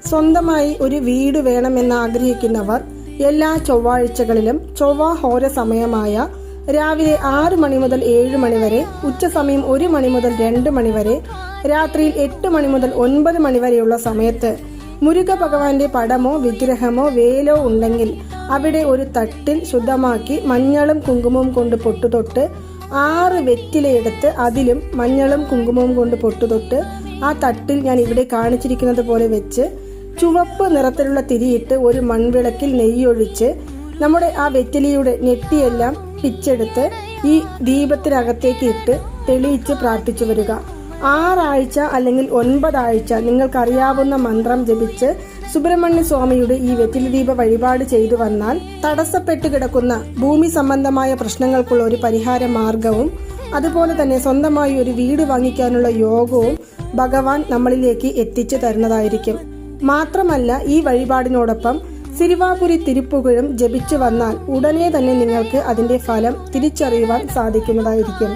സ്വന്തമായി ഒരു വീട് വേണമെന്ന് ആഗ്രഹിക്കുന്നവർ എല്ലാ ചൊവ്വാഴ്ചകളിലും ചൊവ്വാഹോര സമയമായ രാവിലെ 6 മണി മുതൽ 7 മണി വരെ, ഉച്ചസമയം 1 മണി മുതൽ 2 മണി വരെ, രാത്രിയിൽ 8 മണി മുതൽ 9 മണി വരെയുള്ള സമയത്ത് മുരുക ഭഗവാന്റെ പടമോ വിഗ്രഹമോ വേലോ ഉണ്ടെങ്കിൽ അവിടെ ഒരു തട്ടിൽ ശുദ്ധമാക്കി മഞ്ഞളും കുങ്കുമവും കൊണ്ട് പൊട്ടുതൊട്ട് 6 വെറ്റിലയെടുത്ത് അതിലും മഞ്ഞളും കുങ്കുമവും കൊണ്ട് പൊട്ടുതൊട്ട് ആ തട്ടിൽ ഞാൻ ഇവിടെ കാണിച്ചിരിക്കുന്നത് പോലെ വെച്ച് ചുവപ്പ് നിറത്തിലുള്ള തിരിയിട്ട് ഒരു മൺവിളക്കിൽ നെയ്യൊഴിച്ച് നമ്മുടെ ആ വെറ്റിലയുടെ നെറ്റിയെല്ലാം പിച്ചെടുത്ത് ഈ ദീപത്തിനകത്തേക്ക് ഇട്ട് തെളിയിച്ച് പ്രാർത്ഥിച്ചു വരിക. 6 ആഴ്ച അല്ലെങ്കിൽ 9 ആഴ്ച നിങ്ങൾക്കറിയാവുന്ന മന്ത്രം ജപിച്ച് സുബ്രഹ്മണ്യ സ്വാമിയുടെ ഈ വെറ്റില ദീപ വഴിപാട് ചെയ്തു വന്നാൽ തടസ്സപ്പെട്ടു കിടക്കുന്ന ഭൂമി സംബന്ധമായ പ്രശ്നങ്ങൾക്കുള്ള ഒരു പരിഹാര മാർഗവും അതുപോലെ തന്നെ സ്വന്തമായി ഒരു വീട് വാങ്ങിക്കാനുള്ള യോഗവും ഭഗവാൻ നമ്മളിലേക്ക് എത്തിച്ചു തരുന്നതായിരിക്കും. മാത്രമല്ല, ഈ വഴിപാടിനോടൊപ്പം സിരിവാപുരി തിരുപ്പുകളും ജപിച്ചു വന്നാൽ ഉടനെ തന്നെ നിങ്ങൾക്ക് അതിന്റെ ഫലം തിരിച്ചറിയുവാൻ സാധിക്കുന്നതായിരിക്കും.